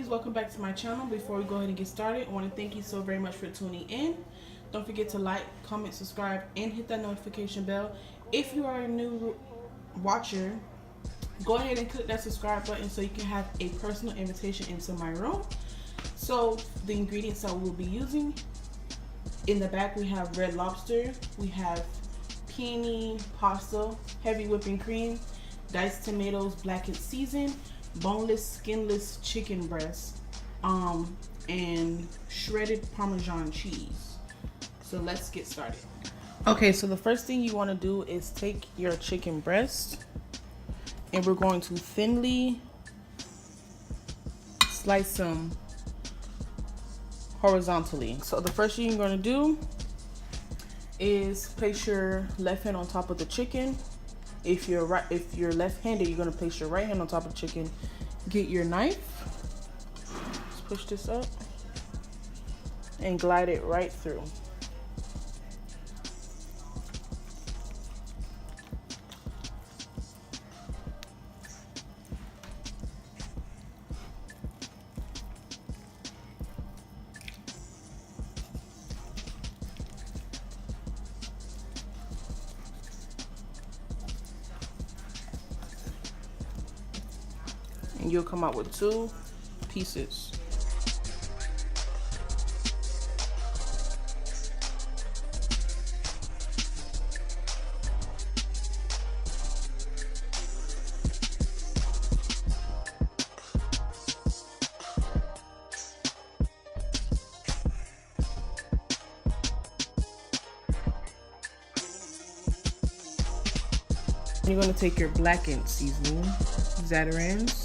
beauties, welcome back to my channel. Before we go ahead and get started, I want to thank you so very much for tuning in. Don't forget to like, comment, subscribe, and hit that notification bell. If you are a new watcher, go ahead and click that subscribe button so you can have a personal invitation into my room. So the ingredients that we'll be using, in the back we have red lobster, we have peony pasta, heavy whipping cream, diced tomatoes, blackened season, boneless skinless chicken breast, and shredded Parmesan cheese. So let's get started. Okay, so the first thing you want to do is take your chicken breast and we're going to thinly slice them horizontally. So the first thing you're going to do is place your left hand on top of the chicken. If you're left-handed, you're going to place your right hand on top of the chicken. Get your knife. Let's push this up and glide it right through. And you'll come out with 2 pieces. You're going to take your blackened seasoning, Zatarans.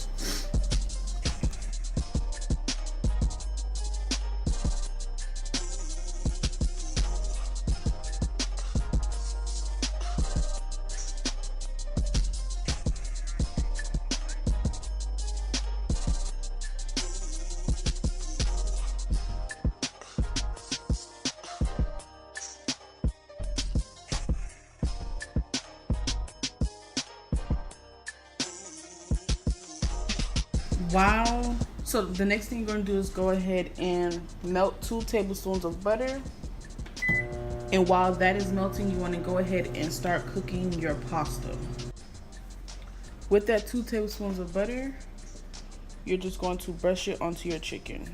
Wow. So the next thing you're going to do is go ahead and melt 2 tablespoons of butter. And while that is melting, you want to go ahead and start cooking your pasta. With that 2 tablespoons of butter, you're just going to brush it onto your chicken.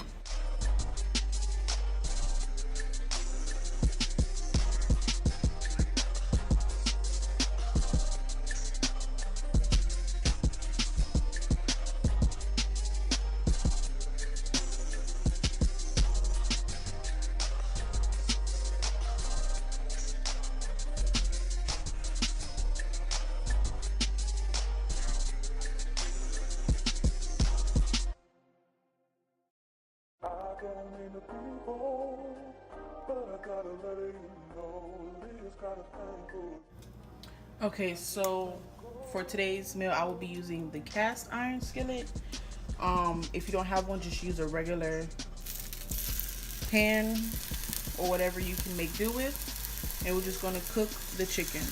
Okay, so for today's meal, I will be using the cast iron skillet. If you don't have one, just use a regular pan or whatever you can make do with. And we're just going to cook the chicken.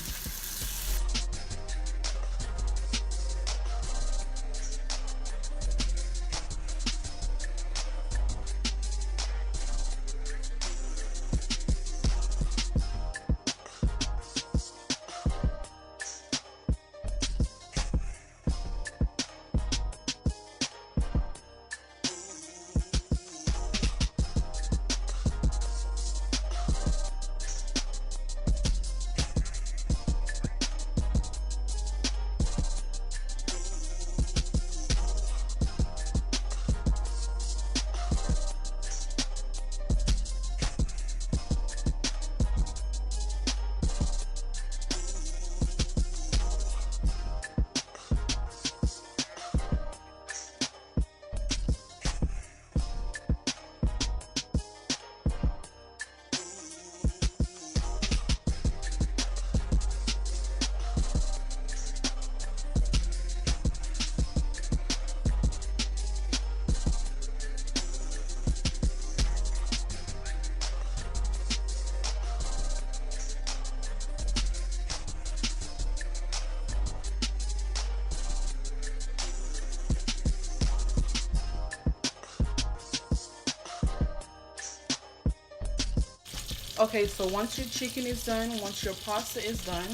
Okay, so once your chicken is done, once your pasta is done,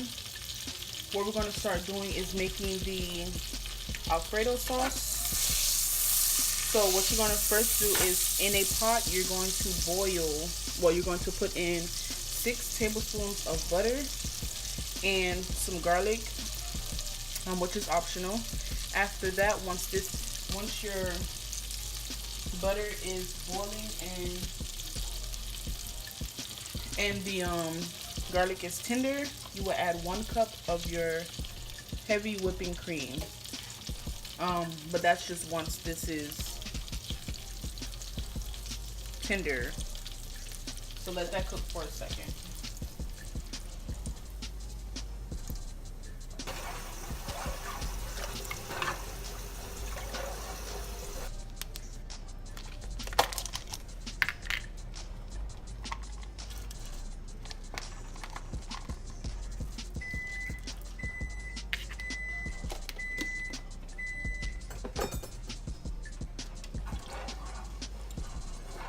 what we're going to start doing is making the Alfredo sauce. So what you're going to first do is, in a pot, you're going to boil, well, you're going to put in 6 tablespoons of butter and some garlic, which is optional. After that, once your butter is boiling and the garlic is tender, you will add 1 cup of your heavy whipping cream. But that's just once this is tender. So let that cook for a second.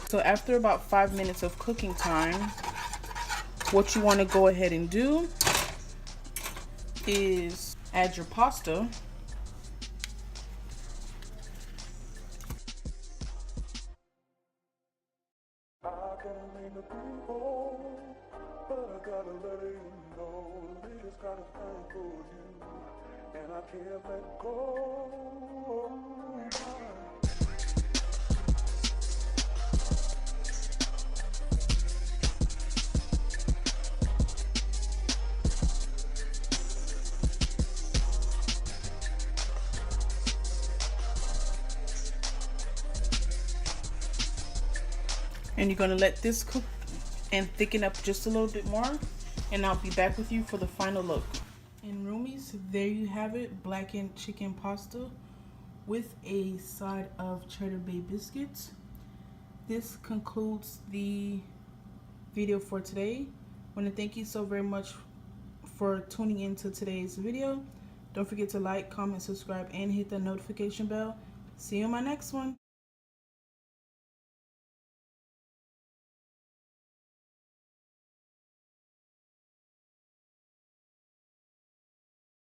So after about 5 minutes of cooking time, what you want to go ahead and do is add your pasta. And you're going to let this cook and thicken up just a little bit more, and I'll be back with you for the final look. And roomies, there you have it, blackened chicken pasta with a side of Cheddar Bay biscuits. This concludes the video for today. I want to thank you so very much for tuning into today's video. Don't forget to like, comment, subscribe, and hit the notification bell. See you in my next one.